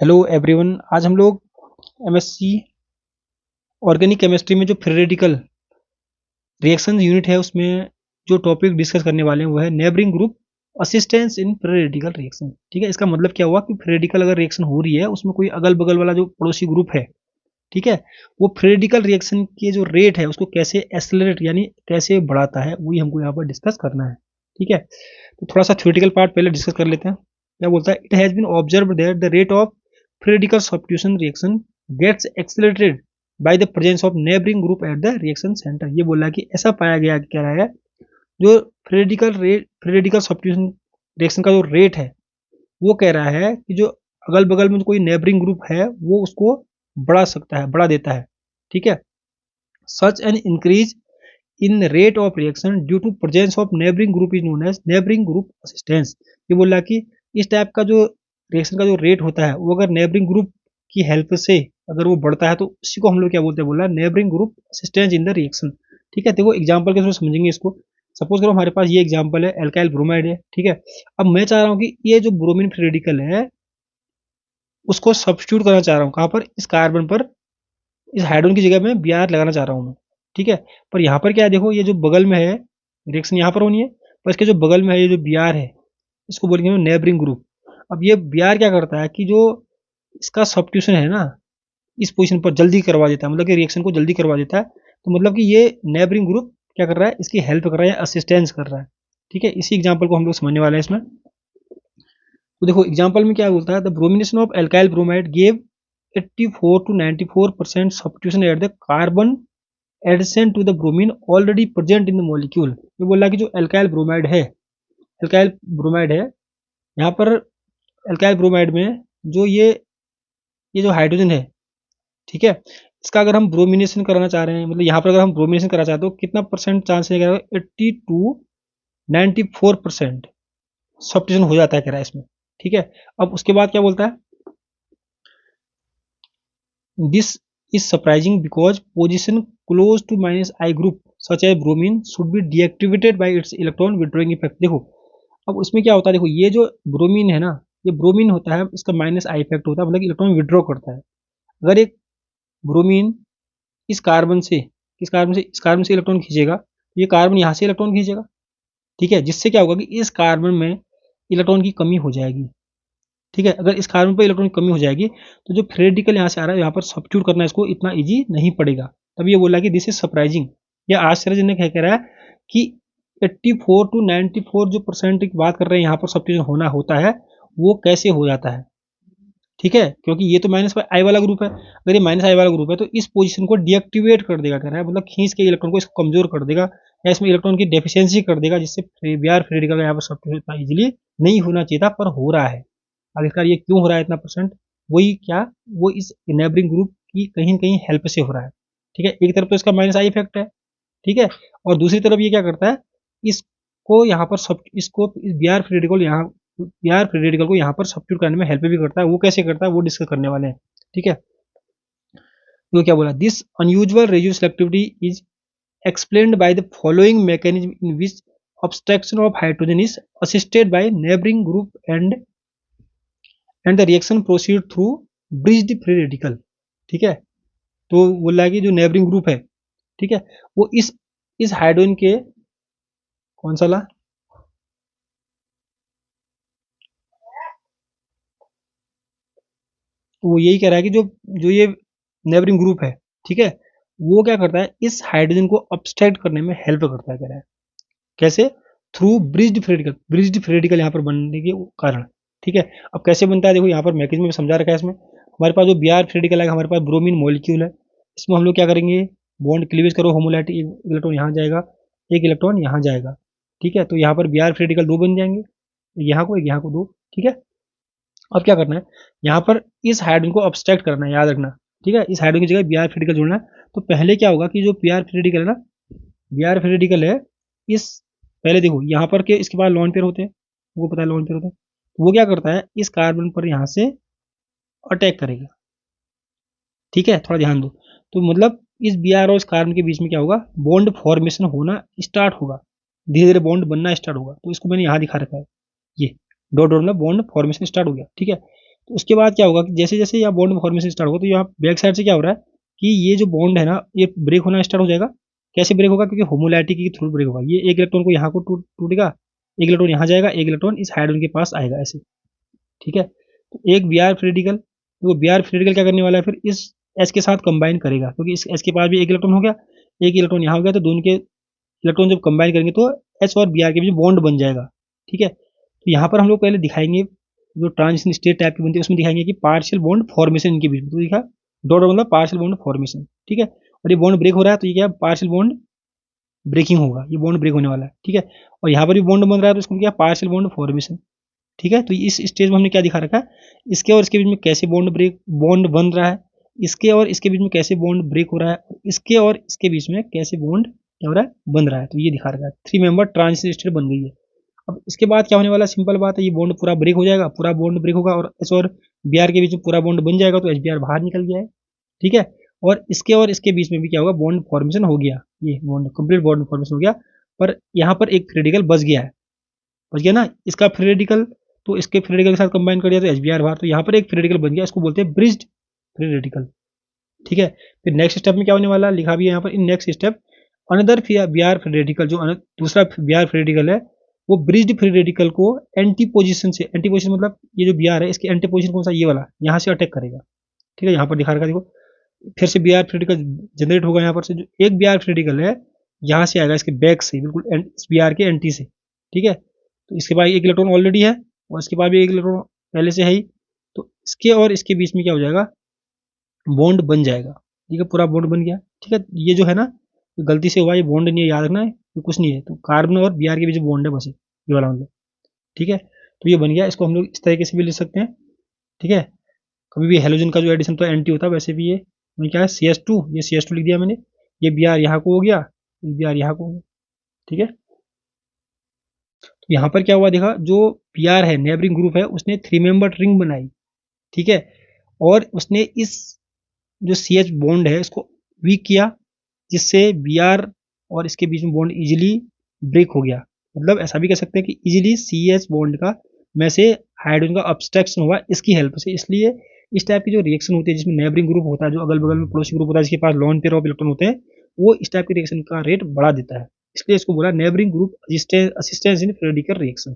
Hello everyone. आज हम लोग एमएससी ऑर्गेनिक केमिस्ट्री में जो फ्री रेडिकल रिएक्शन यूनिट है उसमें जो टॉपिक डिस्कस करने वाले हैं वो है neighbouring group assistance in free radical reaction. ठीक है, इसका मतलब क्या हुआ कि फ्री रेडिकल अगर रिएक्शन हो रही है उसमें कोई अगल बगल वाला जो पड़ोसी ग्रुप है, ठीक है, वो फ्री रेडिकल रिएक्शन की जो रेट है उसको कैसे एक्सेलरेट यानी कैसे बढ़ाता है वही हमको यहाँ पर डिस्कस करना है। ठीक है, तो थोड़ा सा थ्योरेटिकल पार्ट पहले डिस्कस कर लेते हैं। क्या बोलता है, it has been observe that the rate of free radical substitution reaction gets accelerated by the presence of neighbouring group at the reaction center. ये बोला कि ऐसा पाया गया, कह रहा है, जो फ्री रेडिकल सब्स्टिट्यूशन रिएक्शन का जो रेट है वो कह रहा है कि जो अगल बगल में जो कोई नेबरिंग ग्रुप है वो उसको बढ़ा सकता है, बढ़ा देता है। ठीक है, such an increase in rate of reaction due to presence of neighbouring group is known as neighbouring group assistance. ये बोला कि इस टाइप का जो रिएक्शन का जो रेट होता है वो अगर नेबरिंग ग्रुप की हेल्प से अगर वो बढ़ता है तो उसी को हम लोग क्या बोलते हैं, बोला neighbouring group assistance in the reaction. ठीक है, देखो एग्जांपल के थ्रू समझेंगे इसको। सपोज करो हमारे पास ये एग्जांपल है, एल्काइल ब्रोमाइड है। ठीक है, अब मैं चाह रहा हूँ कि ये जो ब्रोमीन फ्री रेडिकल है उसको सब्स्टिट्यूट करना चाह रहा हूँ, कहाँ पर, इस कार्बन पर, इस हाइड्रोजन की जगह में Br लगाना चाह रहा हूँ मैं। ठीक है, पर यहाँ पर क्या है, देखो ये जो बगल में है रिएक्शन यहाँ पर होनी है, पर इसके जो बगल में है ये जो Br है इसको बोलेंगे नेबरिंग ग्रुप। अब ये Br क्या करता है कि जो इसका सब्स्टिट्यूशन है ना इस पोजीशन पर जल्दी करवा देता है, मतलब कि रिएक्शन को जल्दी करवा देता है। तो मतलब कि ये नेबरिंग ग्रुप क्या कर रहा है, इसकी हेल्प कर रहा है, असिस्टेंस कर रहा है। ठीक है, इसी एग्जाम्पल को हम लोग समझने वाले हैं इसमें। तो देखो एग्जाम्पल में क्या बोलता है, the bromination of alkyl bromide gave 84 to 94% substitution at the carbon adjacent to the bromine already present in the molecule. ये बोल रहा है कि जो एल्काइल ब्रोमाइड है, एल्काइल ब्रोमाइड है यहाँ पर, एल्काइल ब्रोमाइड में जो ये जो हाइड्रोजन है, ठीक है, इसका अगर हम ब्रोमिनेशन कराना चाह रहे हैं, मतलब यहाँ पर अगर हम ब्रोमिनेशन कराना चाहते हो तो कितना परसेंट चांस है, 80 to 94% सब्स्टिट्यूशन हो जाता है कह रहा है इसमें। ठीक है, अब उसके बाद क्या बोलता है, this is surprising because position close to -I group such as bromine should be deactivated by its electron withdrawing effect। देखो अब उसमें क्या होता है, देखो ये जो ब्रोमीन है ना, ये ब्रोमीन होता है, इसका -I इफेक्ट होता है, मतलब इलेक्ट्रॉन विड्रॉ करता है। अगर एक ब्रोमीन इस कार्बन से इस कार्बन से इलेक्ट्रॉन खींचेगा तो ये कार्बन यहाँ से इलेक्ट्रॉन खींचेगा। ठीक है, जिससे क्या होगा कि इस कार्बन में इलेक्ट्रॉन की कमी हो जाएगी। ठीक है, अगर इस कार्बन पर इलेक्ट्रॉन की कमी हो जाएगी तो जो फ्री रेडिकल यहाँ से आ रहा है यहाँ पर सब्स्टिट्यूट करना इसको इतना इजी नहीं पड़ेगा। तब ये बोला कि दिस इज सरप्राइजिंग, यह आश्चर्यजनक है, कह रहा है कि 84 to 94 जो परसेंट की बात कर रहे हैं यहाँ पर सब्स्टिट्यूशन होना होता है वो कैसे हो जाता है। ठीक है, क्योंकि ये तो -I वाला ग्रुप है, अगर ये -I वाला ग्रुप है तो इस पोजीशन को डीएक्टिवेट कर देगा, कह रहा है, मतलब खींच के इलेक्ट्रॉन को इसको कमजोर कर देगा या इसमें इलेक्ट्रॉन की डेफिशिएंसी कर देगा, जिससे Br फ्री रेडिकल यहाँ पर सब्स्टिट्यूशन इतना इजीली नहीं होना चाहिए था पर हो रहा है। आखिरकार ये क्यों हो रहा है इतना परसेंट, वही क्या, वो इस नेबरिंग ग्रुप की कहीं न कहीं हेल्प से हो रहा है। ठीक है, एक तरफ तो इसका -I इफेक्ट है, ठीक है, और दूसरी तरफ ये क्या करता है, इसको यहाँ पर सब इसको इस Br फ्री रेडिकल को यहाँ पर सब्स्टिट्यूट करने में हेल्प भी करता है। वो कैसे करता है वो डिस्कस करने वाले हैं। ठीक है, तो क्या बोला, this unusual radio selectivity is explained by the following mechanism in which abstraction of hydrogen is assisted by neighboring group and the reaction proceed through bridged free radical। ठीक है, तो बोल रहा है कि जो नेबरिंग ग्रुप है, ठीक है, वो इस हाइड्रोजन के कौन सा ला, वो यही कह रहा है कि जो जो ये नेबरिंग ग्रुप है, ठीक है, वो क्या करता है, इस हाइड्रोजन को अब्स्ट्रैक्ट करने में हेल्प करता है, कह रहा है कैसे, through bridged free radical, bridged free radical यहाँ पर बनने के कारण। ठीक है, अब कैसे बनता है, देखो यहाँ पर मैकेनिज्म में समझा रखा है इसमें। हमारे पास जो Br फ्री रेडिकल है, हमारे पास ब्रोमीन मॉलिक्यूल है, इसमें हम लोग क्या करेंगे, बॉन्ड क्लीवेज करो, होमोलैरिटी, एक इलेक्ट्रॉन यहाँ जाएगा, एक इलेक्ट्रॉन यहाँ जाएगा। ठीक है, तो यहाँ पर Br फ्री रेडिकल 2 बन जाएंगे, एक यहाँ को 2। ठीक है, अब क्या करना है, यहाँ पर इस हाइड्रोजन को अब्स्ट्रैक्ट करना है, याद रखना। ठीक है, इस हाइड्रोजन की जगह Br फ्री रेडिकल जोड़ना है। तो पहले क्या होगा कि जो Br फ्री रेडिकल है ना, Br फ्री रेडिकल है, इस पहले देखो यहाँ पर के इसके बाद लॉन पेयर होते हैं, वो पता है लॉन पेयर होते हैं, तो वो क्या करता है, इस कार्बन पर यहाँ से अटैक करेगा। ठीक है, थोड़ा ध्यान दो। तो मतलब इस Br और इस कार्बन के बीच में क्या होगा, बॉन्ड फॉर्मेशन होना स्टार्ट होगा, धीरे धीरे बॉन्ड बनना स्टार्ट होगा। तो इसको मैंने यहाँ दिखा रखा है, ये डॉट डॉट में बॉन्ड फॉर्मेशन स्टार्ट हो गया। ठीक है, तो उसके बाद क्या होगा कि जैसे जैसे यहाँ बॉन्ड फॉर्मेशन स्टार्ट होगा तो यहाँ बैक साइड से क्या हो रहा है कि ये जो बॉन्ड है ना ये ब्रेक होना स्टार्ट हो जाएगा। कैसे ब्रेक होगा? क्योंकि होमोलैरिटी के थ्रू ब्रेक होगा। ये एक इलेक्ट्रॉन को यहाँ को टूटेगा, एक इलेक्ट्रॉन यहाँ जाएगा, एक इलेक्ट्रॉन इस हाइड्रोजन के पास आएगा ऐसे। ठीक है, तो एक बी आर फ्री रेडिकल, तो बी आर फ्री रेडिकल क्या करने वाला है फिर इस एच के साथ कंबाइन करेगा, क्योंकि इस एच के पास भी एक इलेक्ट्रॉन हो गया, एक इलेक्ट्रॉन यहाँ हो गया, तो दोनों के इलेक्ट्रॉन जब कंबाइन करेंगे तो एच और बी आर के बीच बॉन्ड बन जाएगा। ठीक है, तो यहाँ पर हम लोग पहले दिखाएंगे जो ट्रांजिशन स्टेट टाइप की बनती है उसमें दिखाएंगे कि पार्शियल बॉन्ड फॉर्मेशन इनके बीच में। तो दिखा डॉट मतलब पार्शियल बॉन्ड फॉर्मेशन। ठीक है, और ये बॉन्ड ब्रेक हो रहा है तो ये क्या पार्शियल बॉन्ड ब्रेकिंग होगा, ये बॉन्ड ब्रेक होने वाला है। ठीक है, और यहाँ पर भी बॉन्ड बन रहा है तो इसको क्या पार्शियल बॉन्ड फॉर्मेशन। ठीक है, तो इस स्टेज में हमने क्या दिखा रखा है, इसके और इसके बीच में कैसे बॉन्ड बन रहा है, इसके और इसके बीच में कैसे बॉन्ड ब्रेक हो रहा है, इसके और इसके बीच में कैसे बॉन्ड क्या हो रहा है, बन रहा है। तो ये दिखा रखा है, 3 मेंबर ट्रांजिशन स्टेट बन गई है। अब इसके बाद क्या होने वाला है, सिंपल बात है, ये बॉन्ड पूरा ब्रेक हो जाएगा, पूरा बॉन्ड ब्रेक होगा और एच और बी आर के बीच में पूरा बॉन्ड बन जाएगा, तो एच बी आर बाहर निकल गया है। ठीक है, और इसके बीच में भी क्या होगा, बॉन्ड फॉर्मेशन हो गया, ये बॉन्ड कंप्लीट बॉन्ड फॉर्मेशन हो गया। पर यहाँ पर एक फ्री रेडिकल बच गया है, बच गया ना इसका फ्री रेडिकल, तो इसके फ्री रेडिकल के साथ कंबाइन कर दिया तो एच बी आर बाहर, तो यहाँ पर एक फ्री रेडिकल बन गया, इसको बोलते हैं ब्रिज्ड फ्री रेडिकल। ठीक है, फिर नेक्स्ट स्टेप में क्या होने वाला है, लिखा भी है यहाँ पर, in next step another B R free radical, जो दूसरा बी आर फ्री रेडिकल है वो ब्रिज्ड फ्री रेडिकल को एंटी पोजिशन से, एंटी पोजिशन मतलब ये जो बी आर है इसके एंटी पोजिशन कौन सा, ये वाला यहाँ से अटैक करेगा। ठीक है, यहाँ पर दिखा रखा देखो, फिर से B R free radical generate होगा यहाँ पर से, जो एक बी आर फ्री रेडिकल है यहाँ से आएगा इसके बैक से बिल्कुल इस बी आर के एंटी से। ठीक है, तो इसके बाद एक इलेक्ट्रॉन ऑलरेडी है और इसके बाद भी एक इलेक्ट्रॉन पहले से है ही, तो इसके और इसके बीच में क्या हो जाएगा, बॉन्ड बन जाएगा। ठीक है, पूरा बॉन्ड बन गया। ठीक है, ये जो है ना गलती से हुआ, ये बॉन्ड नहीं है, याद रखना है, ये कुछ नहीं है, तो कार्बन और बी आर के बीच बॉन्ड है बस ये वाला मतलब। ठीक है, तो ये बन गया, इसको हम लोग इस तरीके से भी लिख सकते हैं। ठीक है, कभी भी हेलोजन का जो एडिशन तो एंटी होता है, वैसे भी ये क्या है सी एस टू, ये सी एस टू लिख दिया मैंने, ये बी आर यहाँ को हो गया, ये बी आर यहाँ को हो गया। ठीक है, तो यहाँ पर क्या हुआ देखा, जो पी आर है नेबरिंग ग्रुप है उसने 3 मेंबर रिंग बनाई। ठीक है, और उसने इस जो सी एच बॉन्ड है इसको वीक किया, जिससे बी आर और इसके बीच में बॉन्ड इजीली ब्रेक हो गया। मतलब ऐसा भी कह सकते हैं कि इजीली सी एच बॉन्ड का में से हाइड्रोजन का अब्स्ट्रक्शन हुआ इसकी हेल्प से। इसलिए इस टाइप की जो रिएक्शन होती है जिसमें नेबरिंग ग्रुप होता है, जो अगल बगल में पड़ोसी ग्रुप होता है जिसके पास लॉन पेयर ऑफ इलेक्ट्रॉन होते हैं, वो इस टाइप के रिएक्शन का रेट बढ़ा देता है। इसलिए इसको बोला neighbouring group assistance in radical reaction.